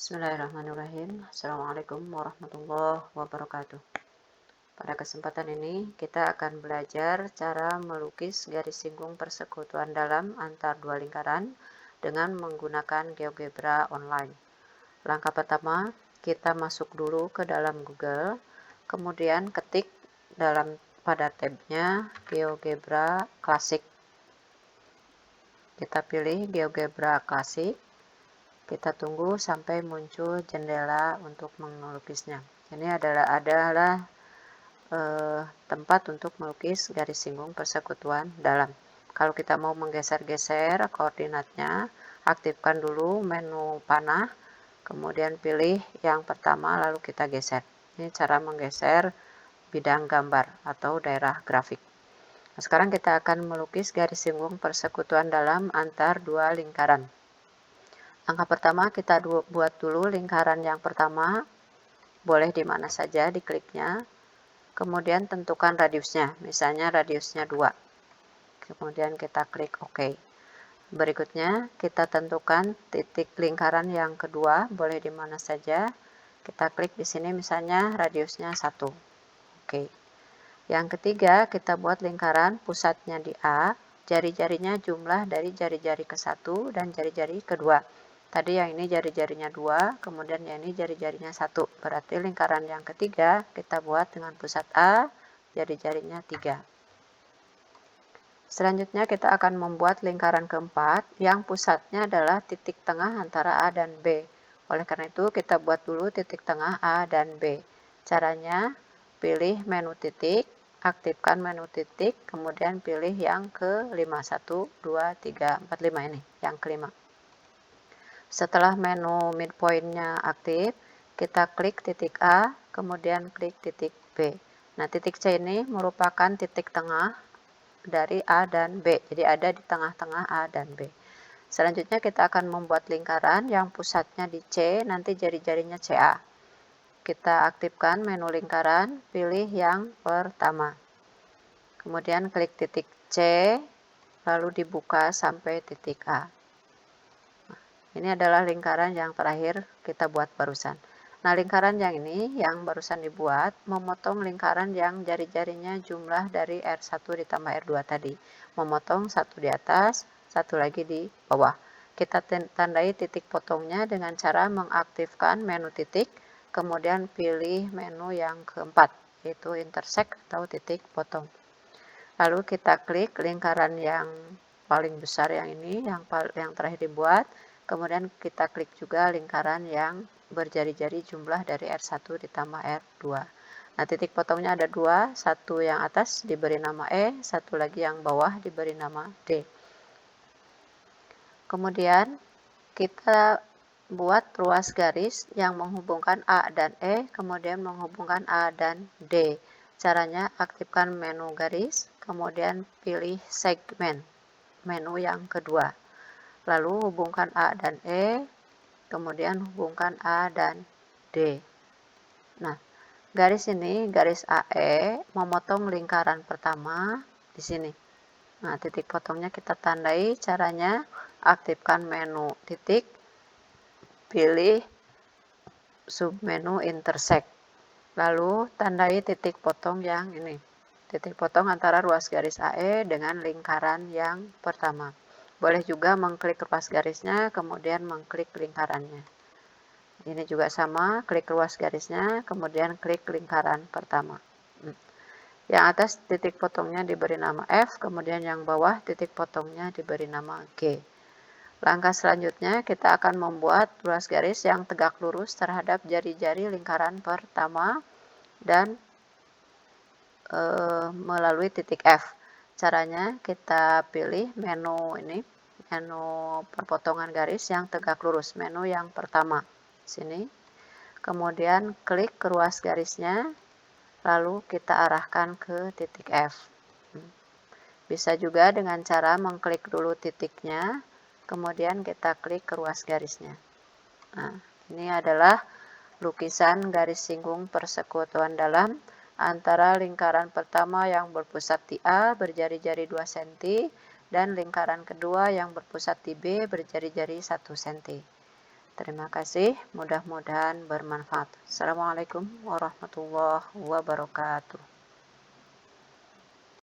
Bismillahirrahmanirrahim. Assalamualaikum warahmatullahi wabarakatuh. Pada kesempatan ini, kita akan belajar cara melukis garis singgung persekutuan dalam antar dua lingkaran dengan menggunakan GeoGebra online. Langkah pertama, kita masuk dulu ke dalam Google, kemudian ketik pada tabnya GeoGebra Classic. Kita pilih GeoGebra Classic. Kita tunggu sampai muncul jendela untuk melukisnya. Ini adalah tempat untuk melukis garis singgung persekutuan dalam. Kalau kita mau menggeser-geser koordinatnya, aktifkan dulu menu panah, kemudian pilih yang pertama lalu kita geser. Ini cara menggeser bidang gambar atau daerah grafik. Nah, sekarang kita akan melukis garis singgung persekutuan dalam antar dua lingkaran. Langkah pertama kita buat dulu lingkaran yang pertama, boleh di mana saja dikliknya, kemudian tentukan radiusnya, misalnya radiusnya 2, kemudian kita klik OK. Berikutnya kita tentukan titik lingkaran yang kedua, boleh di mana saja, kita klik di sini misalnya radiusnya 1, OK. Yang ketiga kita buat lingkaran pusatnya di A, jari-jarinya jumlah dari jari-jari ke-1 dan jari-jari kedua. Tadi yang ini jari-jarinya 2, kemudian yang ini jari-jarinya 1. Berarti lingkaran yang ketiga kita buat dengan pusat A, jari-jarinya 3. Selanjutnya kita akan membuat lingkaran keempat yang pusatnya adalah titik tengah antara A dan B. Oleh karena itu kita buat dulu titik tengah A dan B. Caranya pilih menu titik, aktifkan menu titik, kemudian pilih yang ke-5, 1, 2, 3, 4, 5 ini, yang kelima. Setelah menu midpoint-nya aktif, kita klik titik A, kemudian klik titik B. Nah, titik C ini merupakan titik tengah dari A dan B, jadi ada di tengah-tengah A dan B. Selanjutnya kita akan membuat lingkaran yang pusatnya di C, nanti jari-jarinya CA. Kita aktifkan menu lingkaran, pilih yang pertama. Kemudian klik titik C, lalu dibuka sampai titik A. Ini adalah lingkaran yang terakhir kita buat barusan. Nah, lingkaran yang ini yang barusan dibuat memotong lingkaran yang jari-jarinya jumlah dari R1 ditambah R2 tadi. Memotong satu di atas, satu lagi di bawah. Kita tandai titik potongnya dengan cara mengaktifkan menu titik, kemudian pilih menu yang keempat, yaitu intersect atau titik potong. Lalu kita klik lingkaran yang paling besar yang ini, yang terakhir dibuat. Kemudian kita klik juga lingkaran yang berjari-jari jumlah dari R1 ditambah R2. Nah, titik potongnya ada 2, satu yang atas diberi nama E, satu lagi yang bawah diberi nama D. Kemudian kita buat ruas garis yang menghubungkan A dan E, kemudian menghubungkan A dan D. Caranya aktifkan menu garis, kemudian pilih segmen, menu yang kedua. Lalu hubungkan A dan E, kemudian hubungkan A dan D. Nah, garis ini, garis AE, memotong lingkaran pertama di sini. Nah, titik potongnya kita tandai, caranya aktifkan menu titik, pilih submenu intersect. Lalu tandai titik potong yang ini. Titik potong antara ruas garis AE dengan lingkaran yang pertama. Boleh juga mengklik ruas garisnya, kemudian mengklik lingkarannya. Ini juga sama, klik ruas garisnya, kemudian klik lingkaran pertama. Yang atas titik potongnya diberi nama F, kemudian yang bawah titik potongnya diberi nama G. Langkah selanjutnya kita akan membuat ruas garis yang tegak lurus terhadap jari-jari lingkaran pertama dan melalui titik F. Caranya kita pilih menu ini, menu perpotongan garis yang tegak lurus, menu yang pertama, sini. Kemudian klik ke ruas garisnya, lalu kita arahkan ke titik F. Bisa juga dengan cara mengklik dulu titiknya, kemudian kita klik ke ruas garisnya. Nah, ini adalah lukisan garis singgung persekutuan dalam antara lingkaran pertama yang berpusat di A berjari-jari 2 cm dan lingkaran kedua yang berpusat di B berjari-jari 1 cm. Terima kasih, mudah-mudahan bermanfaat. Assalamualaikum warahmatullahi wabarakatuh.